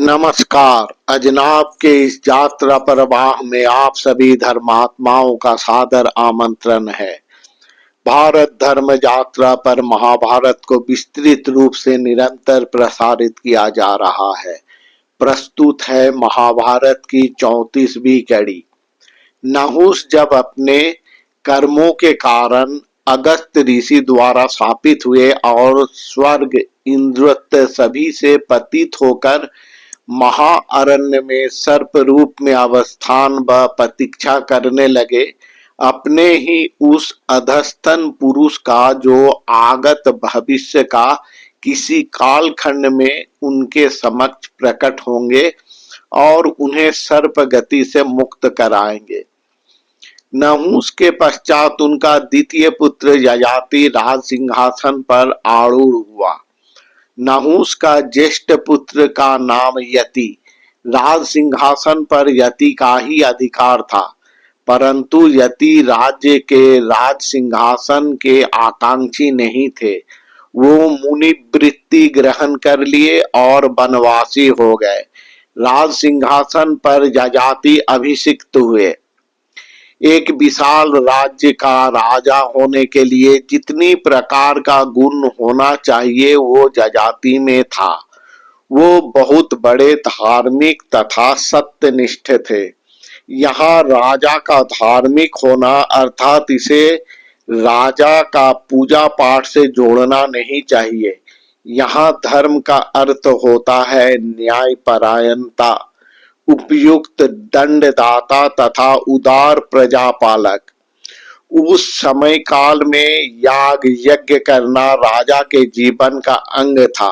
नमस्कार। अजनाब के इस यात्रा प्रवाह में आप सभी धर्मात्माओं का सादर आमंत्रण है। भारत धर्म यात्रा पर महाभारत को विस्तृत रूप से निरंतर प्रसारित किया जा रहा है। प्रस्तुत है महाभारत की 34वीं कड़ी। नहुष जब अपने कर्मों के कारण अगस्त ऋषि द्वारा शापित हुए और स्वर्ग इंद्रत्व सभी से पतित होकर महाअरण्य में सर्प रूप में अवस्थान व प्रतीक्षा करने लगे, अपने ही उस अधस्तन पुरुष का जो आगत भविष्य का किसी कालखंड में उनके समक्ष प्रकट होंगे और उन्हें सर्प गति से मुक्त कराएंगे। नहुष के पश्चात उनका द्वितीय पुत्र ययाति राज सिंहासन पर आरूढ़ हुआ। नहुष का ज्येष्ठ पुत्र का नाम यति। राज सिंहासन पर यति का ही अधिकार था, परंतु यति राज्य के राज सिंहासन के आकांक्षी नहीं थे। वो मुनि वृत्ति ग्रहण कर लिए और वनवासी हो गए। राज सिंहासन पर ययाति अभिषिक्त हुए। एक विशाल राज्य का राजा होने के लिए जितनी प्रकार का गुण होना चाहिए वो ययाति में था। वो बहुत बड़े धार्मिक तथा सत्यनिष्ठ थे। यहाँ राजा का धार्मिक होना अर्थात इसे राजा का पूजा पाठ से जोड़ना नहीं चाहिए। यहाँ धर्म का अर्थ होता है न्यायपरायणता, उपयुक्त दंडदाता तथा उदार प्रजापालक। उस समय काल में याग यज्ञ करना राजा के जीवन का अंग था।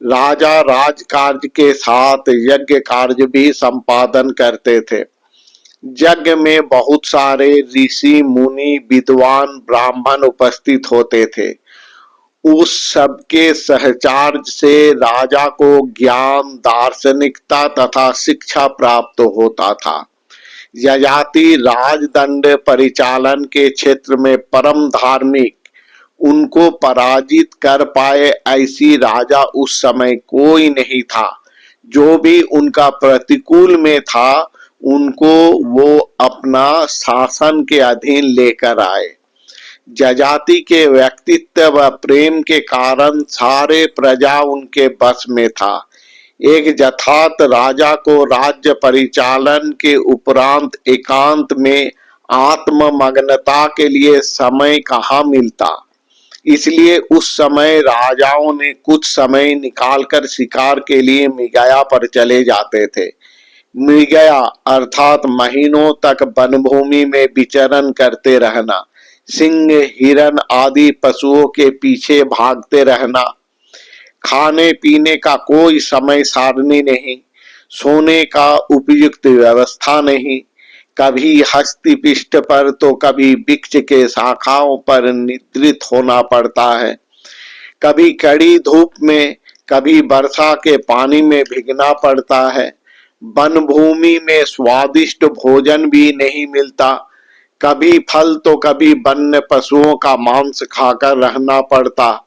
राजा राज कार्य के साथ यज्ञ कार्य भी संपादन करते थे। यज्ञ में बहुत सारे ऋषि मुनि विद्वान ब्राह्मण उपस्थित होते थे। उस सबके सहचार्य से राजा को ज्ञान, दार्शनिकता तथा शिक्षा प्राप्त होता था। ययाति राजदंड परिचालन के क्षेत्र में परम धार्मिक, उनको पराजित कर पाए ऐसी राजा उस समय कोई नहीं था। जो भी उनका प्रतिकूल में था उनको वो अपना शासन के अधीन लेकर आए। ययाति के व्यक्तित्व व प्रेम के कारण सारे प्रजा उनके बस में था। एक यथार्थ राजा को राज्य परिचालन के उपरांत एकांत में आत्ममग्नता के लिए समय कहाँ मिलता। इसलिए उस समय राजाओं ने कुछ समय निकालकर शिकार के लिए मृगया पर चले जाते थे। मृगया अर्थात महीनों तक वनभूमि में विचरण करते रहना, सिंह, हिरण आदि पशुओं के पीछे भागते रहना। खाने पीने का कोई समय सारणी नहीं, सोने का उपयुक्त व्यवस्था नहीं। कभी हस्तिपिष्ट पर तो कभी वृक्ष के शाखाओं पर निद्रित होना पड़ता है। कभी कड़ी धूप में, कभी वर्षा के पानी में भीगना पड़ता है। वन भूमि में स्वादिष्ट भोजन भी नहीं मिलता। कभी फल तो कभी वन्य पशुओं का मांस खाकर रहना पड़ता।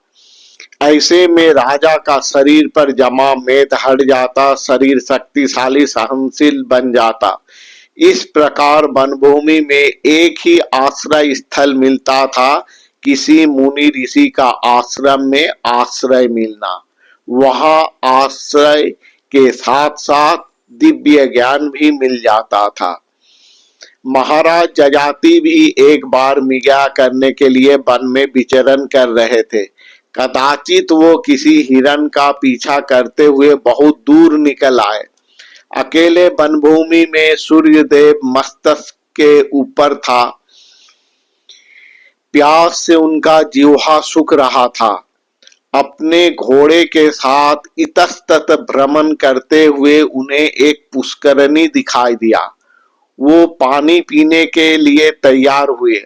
ऐसे में राजा का शरीर पर जमा मेद हट जाता, शरीर शक्तिशाली सहनशील बन जाता। इस प्रकार वनभूमि में एक ही आश्रय स्थल मिलता था, किसी मुनि ऋषि का आश्रम में आश्रय मिलना। वहां आश्रय के साथ साथ दिव्य ज्ञान भी मिल जाता था। महाराज ययाति भी एक बार मृगया करने के लिए वन में विचरण कर रहे थे। कदाचित वो किसी हिरण का पीछा करते हुए बहुत दूर निकल आए। अकेले वनभूमि में सूर्यदेव मस्तक के ऊपर था। प्यास से उनका जिह्वा सूख रहा था। अपने घोड़े के साथ इतस्तत भ्रमण करते हुए उन्हें एक पुष्करणी दिखाई दिया। वो पानी पीने के लिए तैयार हुए।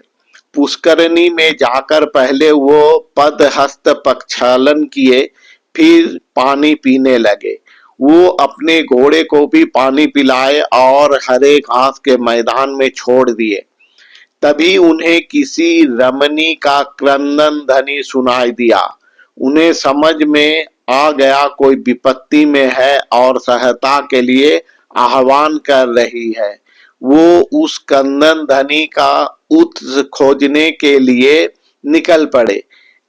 पुष्करणी में जाकर पहले वो पदहस्त प्रक्षालन किए, फिर पानी पीने लगे। वो अपने घोड़े को भी पानी पिलाए और हरे घास के मैदान में छोड़ दिए। तभी उन्हें किसी रमणी का क्रंदन ध्वनि सुनाई दिया। उन्हें समझ में आ गया, कोई विपत्ति में है और सहायता के लिए आह्वान कर रही है। वो उस कंदन धनी का उत्स खोजने के लिए निकल पड़े।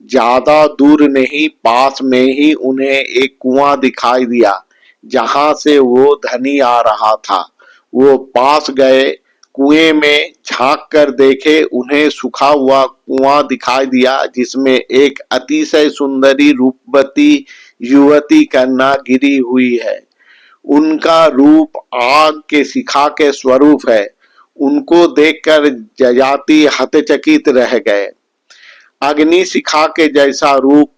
ज्यादा दूर नहीं, पास में ही उन्हें एक कुआं दिखाई दिया जहां से वो धनी आ रहा था। वो पास गए, कुएं में झांक कर देखे, उन्हें सूखा हुआ कुआं दिखाई दिया जिसमें एक अतिशय सुंदरी रूपवती युवती कन्या गिरी हुई है। उनका रूप आग के शिखा के स्वरूप है। उनको देखकर जजाति हतचकित रह गए। अग्नि शिखा के जैसा रूप,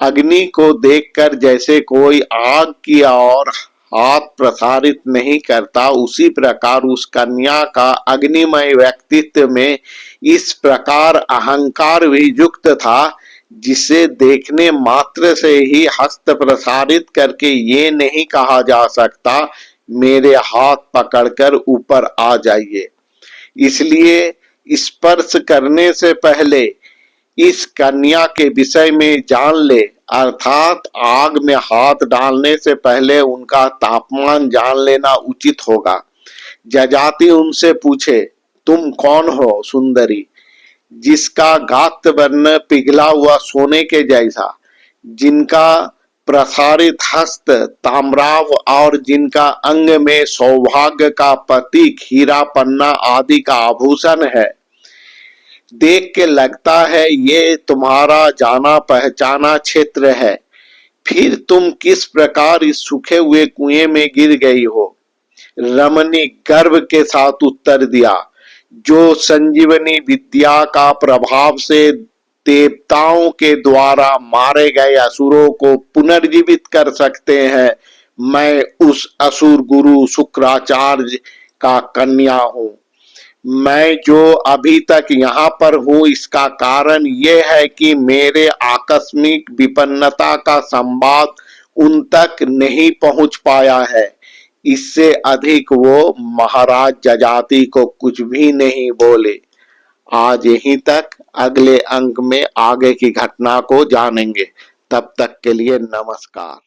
अग्नि को देखकर जैसे कोई आग की ओर हाथ प्रसारित नहीं करता, उसी प्रकार उस कन्या का अग्निमय व्यक्तित्व में इस प्रकार अहंकार भी युक्त था जिसे देखने मात्र से ही हस्त प्रसारित करके ये नहीं कहा जा सकता मेरे हाथ पकड़कर ऊपर आ जाइए। इसलिए स्पर्श करने से पहले इस कन्या के विषय में जान ले, अर्थात आग में हाथ डालने से पहले उनका तापमान जान लेना उचित होगा। जजाति उनसे पूछे, तुम कौन हो सुंदरी, जिसका गात्र वर्ण पिघला हुआ सोने के जैसा, जिनका प्रसारित हस्त ताम्राव और जिनका अंग में सौभाग्य का प्रतीक हीरा पन्ना आदि का आभूषण है। देख के लगता है ये तुम्हारा जाना पहचाना क्षेत्र है। फिर तुम किस प्रकार इस सूखे हुए कुएं में गिर गई हो? रमणी गर्व के साथ उत्तर दिया, जो संजीवनी विद्या का प्रभाव से देवताओं के द्वारा मारे गए असुरों को पुनर्जीवित कर सकते हैं, मैं उस असुर गुरु शुक्राचार्य का कन्या हूं। मैं जो अभी तक यहाँ पर हूँ इसका कारण ये है कि मेरे आकस्मिक विपन्नता का संवाद उन तक नहीं पहुंच पाया है। इससे अधिक वो महाराज जजाति को कुछ भी नहीं बोले। आज यहीं तक, अगले अंक में आगे की घटना को जानेंगे। तब तक के लिए नमस्कार।